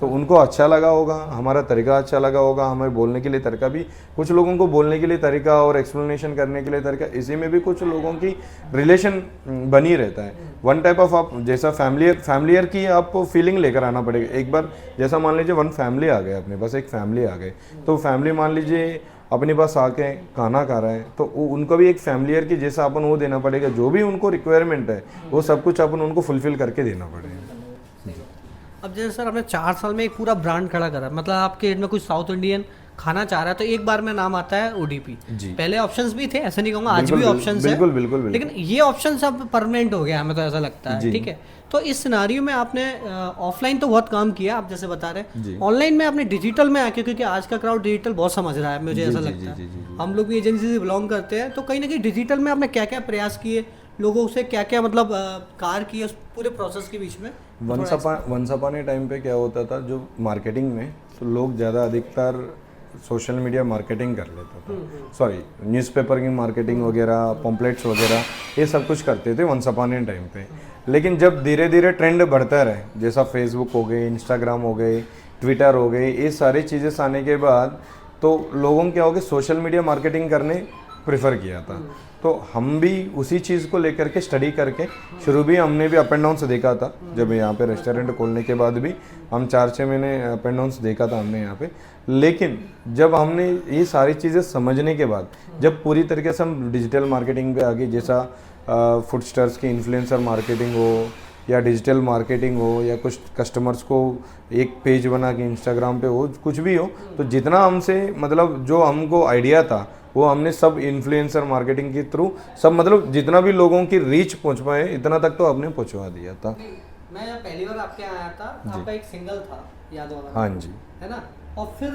तो उनको अच्छा लगा होगा, हमारा तरीका अच्छा लगा होगा, हमें बोलने के लिए तरीका भी, कुछ लोगों को बोलने के लिए तरीका और एक्सप्लेनेशन करने के लिए तरीका, इसी में भी कुछ लोगों की रिलेशन बनी रहता है। वन टाइप ऑफ आप जैसा फैमिलियर की आपको फीलिंग लेकर आना पड़ेगा। एक बार जैसा मान लीजिए वन फैमिली आ गए, अपने पास एक फैमिली आ गए, तो फैमिली मान लीजिए अपने पास आके खाना खा रहा है, तो उनको भी एक फैमिलियर की जैसा अपन वो देना पड़ेगा। जो भी उनको रिक्वायरमेंट है वो सब कुछ अपन उनको फुलफिल करके देना पड़ेगा। अब जैसे सर आपने 4 साल में एक पूरा ब्रांड खड़ा करा, मतलब आपके हेड में कुछ साउथ इंडियन खाना चाह रहा है तो एक बार में नाम आता है ओडीपी। पहले ऑप्शंस भी थे, ऐसा नहीं कहूँगा, आज भी ऑप्शंस है, बिल्कुल, लेकिन ये ऑप्शंस अब परमानेंट हो गया, हमें तो ऐसा लगता है। ठीक है, तो इस सिनारियो में आपने ऑफलाइन तो बहुत काम किया, आप जैसे बता रहे, ऑनलाइन में आपने डिजिटल में आके, क्योंकि आज का क्राउड डिजिटल बहुत समझ रहा है, मुझे ऐसा लगता है। हम लोग भी एजेंसी से बिलोंग करते हैं, तो कहीं ना कहीं डिजिटल में आपने क्या क्या प्रयास किए, लोगों से क्या क्या मतलब कार किए उस पूरे प्रोसेस के बीच में? वंस अपॉन ए टाइम पे क्या होता था, जो मार्केटिंग में तो लोग ज़्यादा अधिकतर सोशल मीडिया मार्केटिंग कर लेता था, सॉरी न्यूज़पेपर की मार्केटिंग वगैरह, पॉम्पलेट्स वगैरह, ये सब कुछ करते थे वंस अपॉन ए टाइम पे। लेकिन जब धीरे धीरे ट्रेंड बढ़ता रहे, जैसा फेसबुक हो गए, इंस्टाग्राम हो गए, ट्विटर हो गए, ये सारी चीज़ें आने के बाद तो लोगों क्या हो गया, सोशल मीडिया मार्केटिंग करने प्रेफर किया था। तो हम भी उसी चीज़ को लेकर के स्टडी करके शुरू भी हमने भी अप एंड डाउन से देखा था। जब यहाँ पे रेस्टोरेंट खोलने के बाद भी हम 4-6 महीने अप एंड डाउन से देखा था हमने यहाँ पे। लेकिन जब हमने ये सारी चीज़ें समझने के बाद, जब पूरी तरीके से हम डिजिटल मार्केटिंग पे आ गए, जैसा फूड स्टार्स की इन्फ्लुएंसर मार्केटिंग हो या डिजिटल मार्केटिंग हो या कुछ कस्टमर्स को एक पेज बना के इंस्टाग्राम पे हो, कुछ भी हो, तो जितना हमसे मतलब जो हमको आइडिया था वो हमने सब इन्फ्लुएंसर मार्केटिंग के थ्रू सब मतलब जितना भी लोगों की रीच पहुंच पाए इतना तक तो हमने पहुंचवा दिया था। मैं जब पहली बार आपके यहाँ आया था, आपका एक सिंगल था, याद होगा? हाँ जी, है ना, और फिर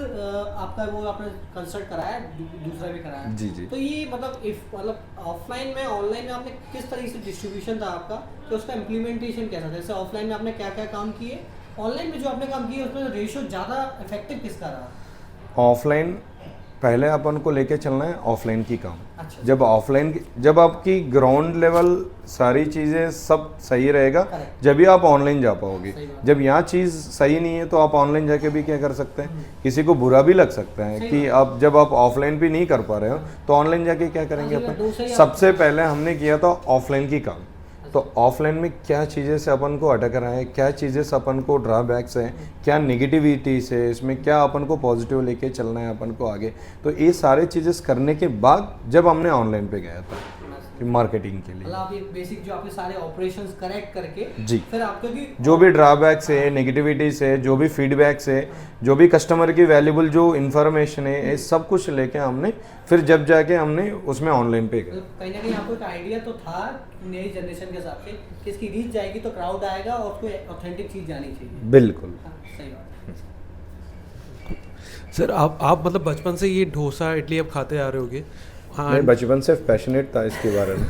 आपका वो आपने कंसर्ट कराया, दूसरा भी कराया। जी। तो ये मतलब ऑफलाइन में ऑनलाइन में आपने किस तरीके से डिस्ट्रीब्यूशन था आपका, तो उसका इम्प्लीमेंटेशन कैसा था? जैसे ऑफलाइन में आपने क्या क्या काम किए, ऑनलाइन में जो आपने काम किए उसमें रेशियो ज़्यादा इफेक्टिव किसका रहा? ऑफलाइन पहले अपन को लेके चलना है ऑफलाइन की काम। अच्छा। जब आपकी ग्राउंड लेवल सारी चीज़ें सब सही रहेगा, जब भी आप ऑनलाइन जा पाओगे। जब यहाँ चीज़ सही नहीं है तो आप ऑनलाइन जाके भी क्या कर सकते हैं, किसी को बुरा भी लग सकता है कि आप जब आप ऑफलाइन भी नहीं कर पा रहे हो तो ऑनलाइन जाके क्या करेंगे अपन। सबसे पहले हमने किया था ऑफलाइन की काम। तो ऑफलाइन में क्या चीज़ें से अपन को अटक रहा है, क्या चीज़ें से अपन को ड्रॉबैक्स है, क्या नेगेटिविटीज़ है, इसमें क्या अपन को पॉजिटिव लेके चलना है अपन को आगे। तो ये सारे चीज़ें करने के बाद जब हमने ऑनलाइन पे गया था मार्केटिंग के लिए, मतलब आप ये बेसिक जो आपके सारे ऑपरेशंस करेक्ट करके जी, फिर आपको भी जो भी ड्रॉबैक्स है, नेगेटिविटीज़ है, जो भी फीडबैक्स है, जो भी कस्टमर की वैल्यूबल जो इन्फॉर्मेशन है, ये सब कुछ लेके हमने फिर जब जाके हमने उसमें ऑनलाइन पे गए। कहीं ना कहीं आपको एक आइडिया तो था नई जनरेशन के हिसाब से कि इसकी रीच जाएगी तो क्राउड आएगा और उसको ऑथेंटिक चीज़ जानी चाहिए। बिल्कुल सही बात। सर आप मतलब बचपन से ये डोसा इडली अब खाते आ रहे होगे? हाँ, मैं बचपन से पैशनेट था इसके बारे में।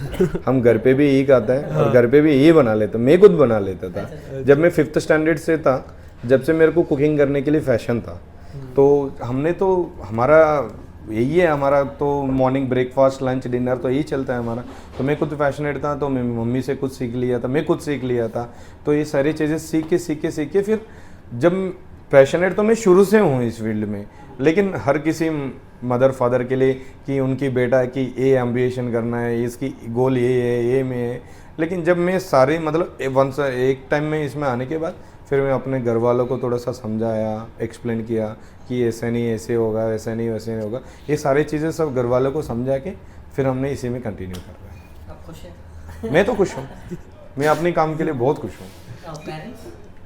हम घर पे भी यही खाते हैं और घर पे भी यही बना लेते, मैं खुद बना लेता था। जब मैं 5th स्टैंडर्ड से था, जब से मेरे को कुकिंग करने के लिए फैशन था, तो हमने तो हमारा यही है, हमारा तो मॉर्निंग ब्रेकफास्ट लंच डिनर तो यही चलता है हमारा। तो मैं खुद पैशनेट था, तो मैं मम्मी से कुछ सीख लिया था, मैं खुद सीख लिया था। तो ये सारी चीज़ें सीख के फिर जब पैशनेट तो मैं शुरू से हूँ इस फील्ड में, लेकिन हर किसी मदर फादर के लिए कि उनकी बेटा की ये एम्बिशन करना है, इसकी गोल ये है, ये में है। लेकिन जब मैं सारे मतलब एक टाइम में इसमें आने के बाद फिर मैं अपने घर वालों को थोड़ा सा समझाया, एक्सप्लेन किया कि ऐसे नहीं ऐसे होगा, वैसे नहीं वैसे नहीं होगा। ये सारी चीज़ें सब घर वालों को समझा के फिर हमने इसी में कंटिन्यू कर रहे हैं। आप खुश हैं? मैं तो खुश हूँ, मैं अपने काम के लिए बहुत खुश हूँ।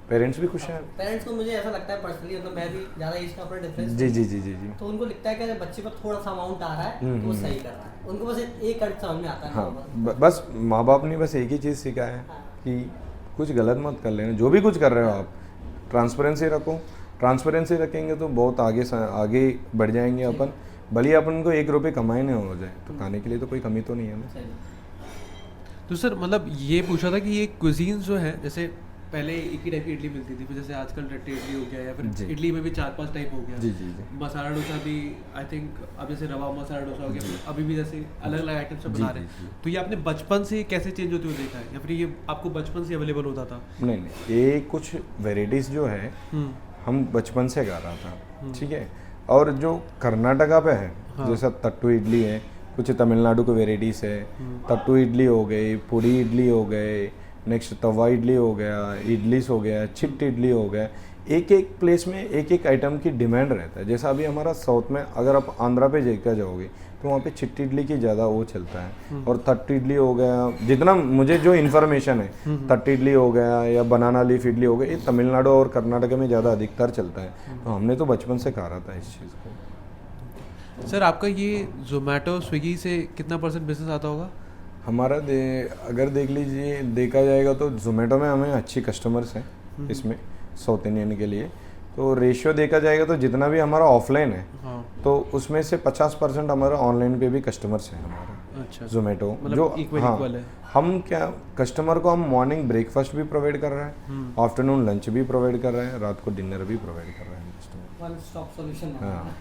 पेरेंट्स भी खुश हैं। पेरेंट्स को मुझे ऐसा लगता है पर्सनली, मतलब मैं भी ज़्यादा एज का अपना डिफरेंस जी जी जी जी जी। तो उनको लगता है कि अगर बच्चे पर थोड़ा सा अमाउंट आ रहा है तो वो सही कर रहा है, उनको बस एक अर्थ समझ में आता है। हाँ बस माँ बाप ने बस एक ही चीज़ सिखाया है कि कुछ गलत मत कर लेना, जो भी कुछ कर रहे हो आप ट्रांसपेरेंसी रखो। ट्रांसपेरेंसी रखेंगे तो बहुत आगे बढ़ जाएंगे अपन। भले ही अपन को 1 रुपये कमाए नहीं हो जाए तो खाने के लिए तो कोई कमी तो नहीं है ना। तो सर मतलब ये पूछा था कि ये क्विजीन जो है, जैसे पहले एक ही टाइप की इडली मिलती थी, फिर जैसे आजकल रट्टे इडली हो गया, या फिर इडली में भी 4-5 टाइप हो गया। जी जी जी। मसाला डोसा भी आई थिंक अब जैसे रवा मसाला डोसा हो गया, अभी भी जैसे अलग अलग आइटम से बना रहे हैं। तो ये आपने बचपन से कैसे चेंज होते हुए देखा है, या फिर ये आपको बचपन से अवेलेबल होता था? नहीं, ये कुछ वेराइटीज़ जो है हम बचपन से गा रहा था, ठीक है। और जो कर्नाटका पे है, जैसा तट्टू इडली है, कुछ तमिलनाडु की वेराइटीज़ है। तट्टू इडली हो गई, पूरी इडली हो गए, नेक्स्ट तवा इडली हो गया, इडलीस हो गया, चिट्ट इडली हो गया। एक एक प्लेस में एक एक आइटम की डिमांड रहता है। जैसा अभी हमारा साउथ में अगर आप आंध्रा पे देखा जाओगे तो वहाँ पे चिट्ट इडली की ज़्यादा वो चलता है। और तट्टू इडली हो गया, जितना मुझे जो इन्फॉर्मेशन है, तट्टू इडली हो गया या बनाना लीफ इडली हो गया, ये तमिलनाडु और कर्नाटक में ज़्यादा अधिकतर चलता है। तो हमने तो बचपन से खा रहा था इस चीज़ को। सर आपका ये जोमेटो स्विगी से कितना % बिजनेस आता होगा? हमारा अगर देख लीजिए, देखा जाएगा तो जोमेटो में हमें अच्छी कस्टमर्स हैं इसमें साउथ इंडियन के लिए। तो रेशियो देखा जाएगा तो जितना भी हमारा ऑफलाइन है, तो उसमें से 50% हमारा ऑनलाइन पे भी कस्टमर्स हैं हमारा। अच्छा, जोमेटो मतलब जो इक्वल है। हम क्या कस्टमर को हम मॉर्निंग ब्रेकफास्ट भी प्रोवाइड कर रहे हैं, आफ्टरनून लंच भी प्रोवाइड कर रहे हैं, रात को डिनर भी प्रोवाइड कर रहे हैं कस्टमर। One stop solution. हाँ।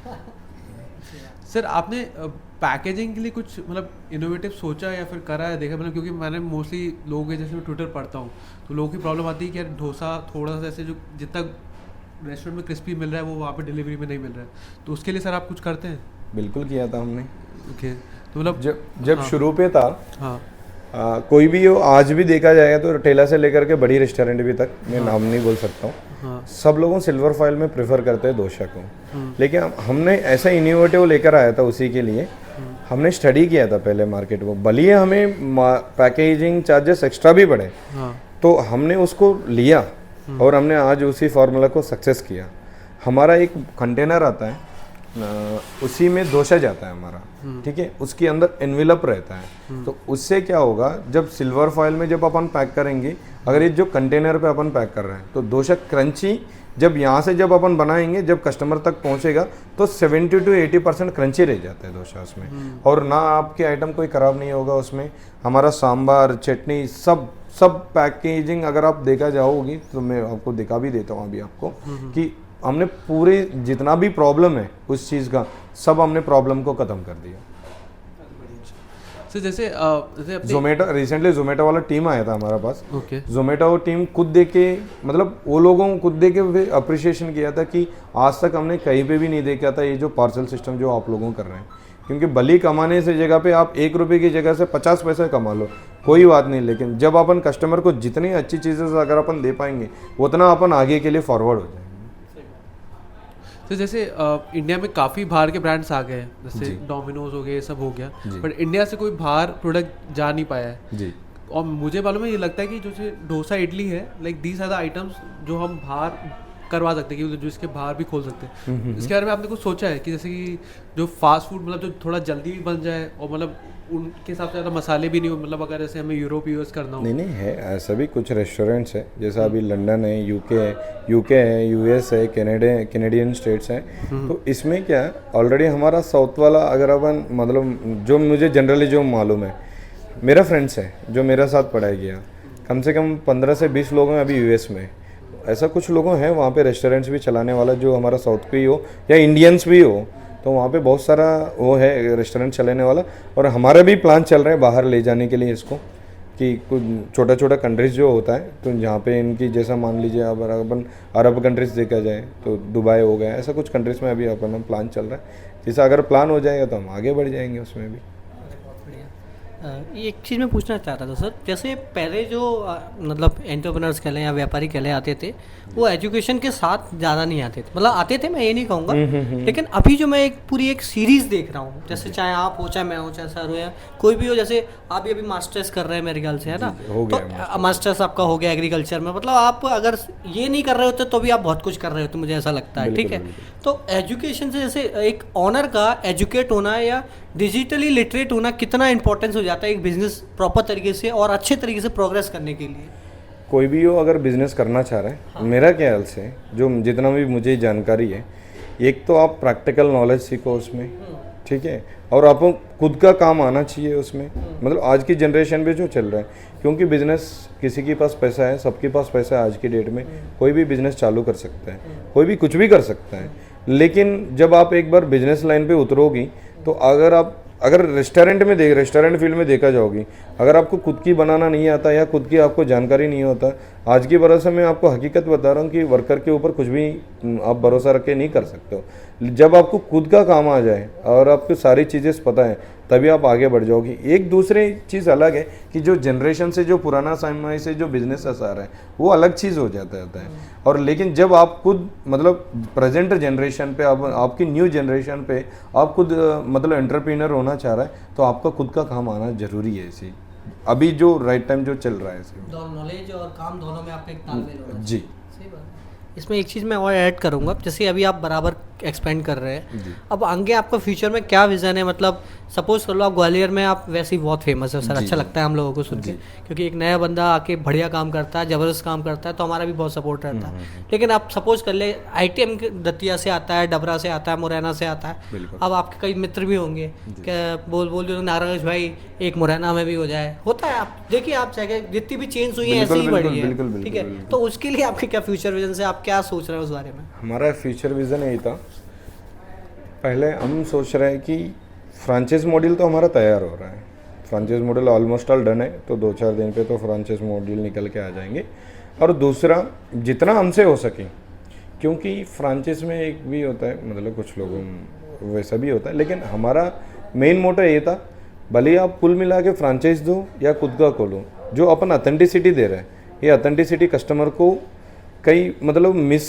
सर आपने पैकेजिंग के लिए कुछ मतलब इनोवेटिव सोचा या फिर करा है, देखा? मतलब क्योंकि मैंने मोस्टली लोगों के, जैसे मैं ट्विटर पढ़ता हूँ तो लोगों की प्रॉब्लम आती है कि यार डोसा थोड़ा सा ऐसे जो जितना रेस्टोरेंट में क्रिस्पी मिल रहा है वो वहाँ पे डिलीवरी में नहीं मिल रहा है, तो उसके लिए सर आप कुछ करते हैं? बिल्कुल किया था हमने। ओके, तो मतलब जब शुरू पे था, हाँ कोई भी हो, आज भी देखा जाएगा तो ठेला से लेकर के बड़ी रेस्टोरेंट भी तक, मैं नाम नहीं बोल सकता हूँ, सब लोगों सिल्वर फॉइल में प्रेफर करते हैं डोसा को। लेकिन हमने ऐसा इनोवेटिव लेकर आया था उसी के लिए। हमने स्टडी किया था पहले मार्केट को, भले ही हमें पैकेजिंग चार्जेस एक्स्ट्रा भी पड़े, तो हमने उसको लिया और हमने आज उसी फार्मूला को सक्सेस किया। हमारा एक कंटेनर आता है, उसी में डोसा जाता है हमारा, ठीक है। उसके अंदर एनवेलप रहता है, तो उससे क्या होगा, जब सिल्वर फॉइल में जब अपन पैक करेंगे, अगर ये जो कंटेनर पे अपन पैक कर रहे हैं, तो डोसा क्रंची जब यहाँ से जब अपन बनाएंगे, जब कस्टमर तक पहुँचेगा तो 70 to 80% क्रंची रह जाता है डोसा उसमें। और ना आपके आइटम कोई ख़राब नहीं होगा उसमें। हमारा सांभर, चटनी, सब पैकेजिंग अगर आप देखा जाओगी तो मैं आपको दिखा भी देता हूँ अभी आपको, कि हमने पूरे जितना भी प्रॉब्लम है उस चीज़ का, सब हमने प्रॉब्लम को ख़त्म कर दिया। सर जैसे अपने जोमेटो, रिसेंटली जोमेटो वाला टीम आया था हमारा पास। ओके, जोमेटो टीम खुद देख के, मतलब वो लोगों को खुद देख के अप्रिशिएशन किया था कि आज तक हमने कहीं पे भी नहीं देखा था ये जो पार्सल सिस्टम जो आप लोगों कर रहे हैं। क्योंकि भली कमाने से जगह पे आप 1 रुपये की जगह से 50 पैसे कमा लो, कोई बात नहीं, लेकिन जब अपन कस्टमर को जितनी अच्छी चीज़ें अगर अपन दे पाएंगे उतना अपन आगे के लिए फॉरवर्ड हो जाएंगे। तो जैसे इंडिया में काफ़ी बाहर के ब्रांड्स आ गए हैं, जैसे डोमिनोज हो गए, ये सब हो गया, बट इंडिया से कोई बाहर प्रोडक्ट जा नहीं पाया है जी। और मुझे मालूम है, ये लगता है कि जो डोसा इडली है, like these are the items जो हम बाहर करवा सकते हैं, कि जो इसके बाहर भी खोल सकते हैं। इसके बारे में आपने कुछ सोचा है कि जैसे कि जो फास्ट फूड मतलब जो थोड़ा जल्दी भी बन जाए और मतलब उनके हिसाब से ज़्यादा मसाले भी नहीं हो, मतलब अगर जैसे हमें यूरोप यूएस करना हो? नहीं है, ऐसा भी कुछ रेस्टोरेंट्स है, जैसा अभी लंदन है, यूके है, यूएस है, कैनेडियन स्टेट्स हैं। तो इसमें क्या है, ऑलरेडी हमारा साउथ वाला अगर अपन, मतलब जो मुझे जनरली जो मालूम है, मेरा फ्रेंड्स है जो मेरे साथ पढ़ाई किया, कम से कम 15 से 20 लोग हैं अभी यूएस में। ऐसा कुछ लोगों हैं वहाँ पे रेस्टोरेंट्स भी चलाने वाला, जो हमारा साउथ पे ही हो या इंडियंस भी हो, तो वहाँ पे बहुत सारा वो है रेस्टोरेंट चलाने वाला। और हमारा भी प्लान चल रहा है बाहर ले जाने के लिए इसको, कि कुछ छोटा छोटा कंट्रीज़ जो होता है, तो जहाँ पे इनकी, जैसा मान लीजिए अगर अपन अरब कंट्रीज़ देखा जाए तो दुबई हो गया, ऐसा कुछ कंट्रीज़ में अभी अपन प्लान चल रहा है। जैसा अगर प्लान हो जाएगा तो हम आगे बढ़ जाएंगे उसमें भी। एक चीज़ मैं पूछना चाहता था सर, जैसे पहले जो मतलब एंटरप्रेन्योर्स कह लें या व्यापारी कह लें आते थे, वो एजुकेशन के साथ ज़्यादा नहीं आते थे, मतलब आते थे, मैं ये नहीं कहूँगा, लेकिन अभी जो मैं एक पूरी एक सीरीज़ देख रहा हूँ, जैसे चाहे आप हो, चाहे मैं हो, चाहे सर हो, या कोई भी हो, जैसे आप भी अभी मास्टर्स कर रहे हैं मेरे ख्याल से, है ना? हो गया तो मास्टर्स आपका हो गया एग्रीकल्चर में, मतलब आप अगर ये नहीं कर रहे होते तो भी आप बहुत कुछ कर रहे होते, मुझे ऐसा लगता है, ठीक है? तो एजुकेशन से जैसे एक ऑनर का एजुकेट होना या डिजिटली लिटरेट होना कितना इंपॉर्टेंस हो जाता है एक बिजनेस प्रॉपर तरीके से और अच्छे तरीके से प्रोग्रेस करने के लिए? कोई भी हो अगर बिजनेस करना चाह रहा है, मेरा ख्याल से जो जितना भी मुझे जानकारी है, एक तो आप प्रैक्टिकल नॉलेज सीखो उसमें, ठीक है, और आपको खुद का काम आना चाहिए उसमें। मतलब आज की जनरेशन में जो चल रहा है, क्योंकि बिजनेस किसी के पास पैसा है, सबके पास पैसा है आज की डेट में, कोई भी बिजनेस चालू कर सकता है, कोई भी कुछ भी कर सकता है। लेकिन जब आप एक बार बिजनेस लाइन पे उतरोगी तो अगर रेस्टोरेंट फील्ड में देखा जाओगी, अगर आपको खुद की बनाना नहीं आता या खुद की आपको जानकारी नहीं होता, आज की भरोसे में आपको हकीकत बता रहा हूँ कि वर्कर के ऊपर कुछ भी आप भरोसा रख के नहीं कर सकते हो। जब आपको खुद का काम आ जाए और आपको सारी चीज़ें पता है, तभी आप आगे बढ़ जाओगी। एक दूसरी चीज़ अलग है कि जो जनरेशन से जो पुराना समय से जो बिजनेस आ रहा है वो अलग चीज़ हो जाता है। और लेकिन जब आप खुद मतलब प्रेजेंट जनरेशन पे आपकी न्यू जनरेशन पे आप खुद मतलब एंटरप्रेन्योर होना चाह रहा है, तो आपका खुद का काम आना जरूरी है। इसी अभी जो राइट टाइम जो चल रहा है, नॉलेज और काम दोनों में आपका एक तालमेल होना चाहिए। जी, सही बात है। इसमें एक चीज़ मैं और ऐड करूँगा, जैसे अभी आप बराबर एक्सपेंड कर रहे हैं, अब आगे आपका फ्यूचर में क्या विज़न है? मतलब सपोज कर लो आप ग्वालियर में, आप वैसे ही बहुत फेमस है सर, अच्छा लगता है हम लोगों को सुन के, क्योंकि एक नया बंदा आके बढ़िया काम करता है, ज़बरदस्त काम करता है, तो हमारा भी बहुत सपोर्ट रहता है। लेकिन आप सपोज कर ले ITM दतिया से आता है, डबरा से आता है, मुरैना से आता है, अब आपके कई मित्र भी होंगे, क्या बोल जो नारायण भाई एक मुरैना में भी हो जाए, होता है। आप देखिए, आप चाहे जितनी भी चेंज हुई है ऐसे ही बढ़ी है, ठीक है? तो उसके लिए आपके क्या फ्यूचर विजन से, आप क्या सोच रहे हो उस बारे में? हमारा फ्यूचर विज़न यही था, पहले हम सोच रहे हैं कि फ्रांचाइज मॉडल तो हमारा तैयार हो रहा है, franchise model almost all done है, तो 2-4 दिन पे तो फ्रांचाइज मॉडल निकल के आ जाएंगे। और दूसरा, जितना हमसे हो सके, क्योंकि फ्रांचाइज में एक भी होता है, मतलब कुछ लोगों वैसा भी होता है, लेकिन हमारा मेन मोटो ये था, भले आप कुल मिला के फ्रांचाइज दो या खुद का खोलो, जो अपन ऑथेंटिसिटी दे रहे हैं, ये ऑथेंटिसिटी कस्टमर को कहीं मतलब मिस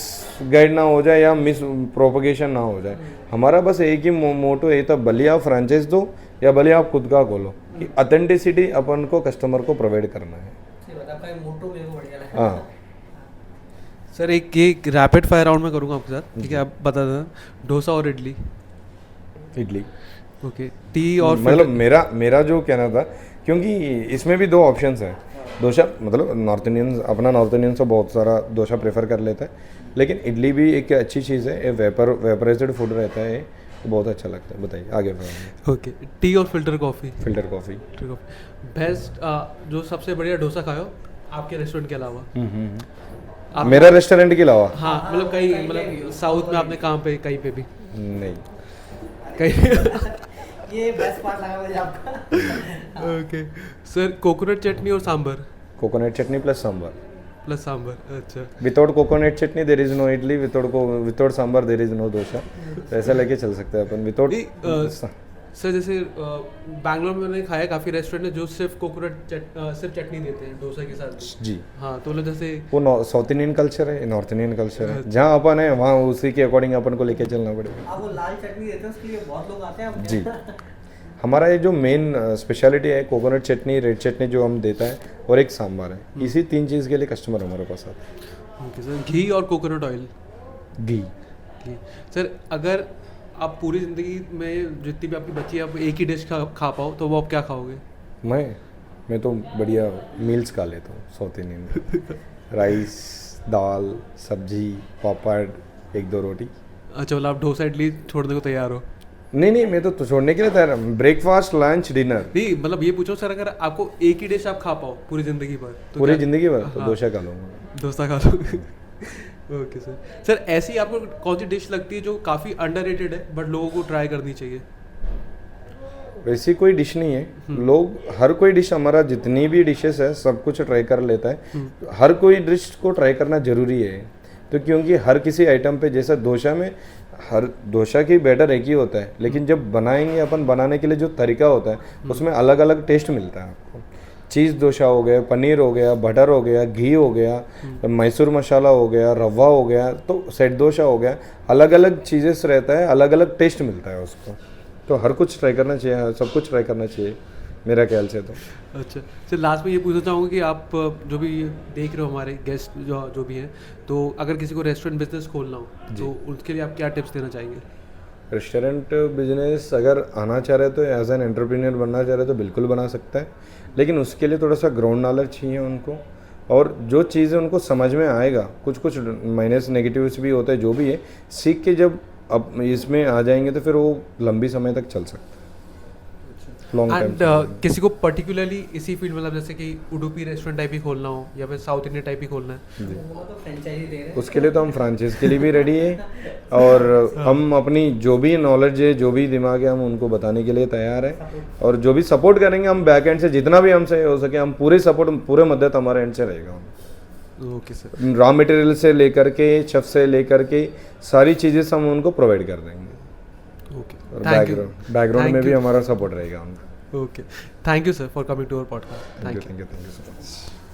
गाइड ना हो जाए या मिस प्रोपगेशन ना हो जाए। हमारा बस एक ही मोटो ये था, भले आप फ्रेंचाइज दो या भले आप खुद का खोलो, कि ऑथेंटिसिटी अपन को कस्टमर को प्रोवाइड करना है। हाँ सर, एक रैपिड फायर राउंड में करूँगा आपके साथ, ठीक है? आप बता देना, डोसा और इडली? इडली। ओके, टी और मतलब मेरा जो कहना था, क्योंकि इसमें भी 2 ऑप्शंस हैं। डोसा मतलब नॉर्थ इंडियन से बहुत सारा डोसा प्रेफर कर लेता है, लेकिन इडली भी एक अच्छी चीज़ है, ये वेपराइज्ड फूड रहता है, तो बहुत अच्छा लगता है। बताइए आगे बढ़ाइए। ओके, टी और filter coffee? Filter coffee. Best जो सबसे बढ़िया डोसा खाओ आपके रेस्टोरेंट के अलावा? मेरा रेस्टोरेंट के अलावा? हाँ, मतलब कहीं, मतलब साउथ में आपने कहाँ पे, कहीं पे भी? नहीं, कहीं ये बेस्ट पार्ट लगा मुझे आपका। ओके सर, कोकोनट चटनी और सांभर? कोकोनट चटनी प्लस सांभर, अच्छा। Without coconut chutney there is no idli, without sambar there is no dosa, तो ऐसा लेके चल सकते हैं अपन। विदाउट सर, जैसे बैंगलोर में मैंने खाया काफ़ी रेस्टोरेंट है जो सिर्फ सिर्फ चटनी देते हैं डोसा के साथ। जी हाँ, तो मतलब जैसे वो साउथ इंडियन कल्चर है, नॉर्थ इंडियन कल्चर है, जहाँ अपन है वहाँ उसी के अकॉर्डिंग अपन को लेके चलना पड़ेगा। आप वो लाल चटनी देते हैं, उसके लिए बहुत लोग आते हैं जी। हमारा ये जो मेन स्पेशलिटी है, कोकोनट चटनी, रेड चटनी जो हम देता है, और एक सांभर है, इसी 3 चीज़ के लिए कस्टमर हमारे पास आते हैं। ओके सर, घी और कोकोनट ऑयल? घी। सर, अगर आप पूरी ज़िंदगी में जितनी भी आपकी बची है, आप एक ही डिश खा पाओ, तो वो आप क्या खाओगे? मैं तो बढ़िया मील्स खा लेता हूँ साउथ इंडियन में। राइस, दाल, सब्जी, पापड़, 1-2 रोटी। अच्छा, मतलब आप डोसा इडली छोड़ने को तैयार हो? नहीं, मैं तो छोड़ने के लिए तैयार हूँ। Breakfast, lunch, dinner. नहीं, मतलब ये पूछो सर, अगर आपको एक ही डिश आप खा पाओ पूरी ज़िंदगी भर, तो पूरी ज़िंदगी भर तो हाँ, डोसा खा लूँगा। डोसा खा लोगे? ओके सर, ऐसी आपको कौन सी डिश लगती है जो काफ़ी अंडररेटेड है बट लोगों को ट्राई करनी चाहिए? वैसी कोई डिश नहीं है, लोग हर कोई डिश, हमारा जितनी भी डिशेस है सब कुछ ट्राई कर लेता है। हर कोई डिश को ट्राई करना ज़रूरी है, तो क्योंकि हर किसी आइटम पे, जैसा डोसा में हर डोसा की बैटर एक ही होता है, लेकिन जब बनाएंगे अपन, बनाने के लिए जो तरीका होता है उसमें अलग अलग टेस्ट मिलता है आपको। चीज़ डोसा हो गया, पनीर हो गया, बटर हो गया, घी हो गया, मैसूर मसाला हो गया, रवा हो गया, तो सेट डोसा हो गया, अलग अलग चीज़ें रहता है, अलग अलग टेस्ट मिलता है उसको। तो हर कुछ ट्राई करना चाहिए, सब कुछ ट्राई करना चाहिए मेरा ख्याल से तो। अच्छा, चल लास्ट में ये पूछना चाहूँगा कि आप जो भी देख रहे हो हमारे गेस्ट जो भी हैं, तो अगर किसी को रेस्टोरेंट बिजनेस खोलना हो तो उसके लिए आप क्या टिप्स देना चाहेंगे? रेस्टोरेंट बिजनेस अगर आना चाह रहे तो एज एन एंटरप्रेन्योर बनना चाह रहे तो बिल्कुल बना सकता है, लेकिन उसके लिए थोड़ा सा ग्राउंड नॉलेज चाहिए उनको, और जो चीज़ें उनको समझ में आएगा, कुछ कुछ माइनस नेगेटिव्स भी होते हैं, जो भी है सीख के जब अब इसमें आ जाएंगे तो फिर वो लंबी समय तक चल सकता है, लॉन्ग एंड टाइम। किसी को पर्टिकुलरली इसी फील्ड मतलब जैसे कि उडुपी रेस्टोरेंट टाइप ही खोलना हो या फिर साउथ इंडियन टाइप ही खोलना है, तो फ्रेंचाइजी दे रहे हैं। उसके लिए तो हम फ्रांचाइज के लिए भी रेडी है, और हम अपनी जो भी नॉलेज है, जो भी दिमाग है, हम उनको बताने के लिए तैयार है, और जो भी सपोर्ट करेंगे हम बैक एंड से जितना भी हमसे हो सके हम पूरे सपोर्ट, पूरे मदद हमारे एंड से रहेगा। Okay sir. रॉ मटेरियल से लेकर के, शेफ से लेकर के सारी चीज़ें हम उनको प्रोवाइड कर देंगे, ओके, और थैंक यू। बैकग्राउंड में भी हमारा सपोर्ट रहेगा उनका। Okay, thank you sir for coming to our podcast. Thank you. Thank you so much.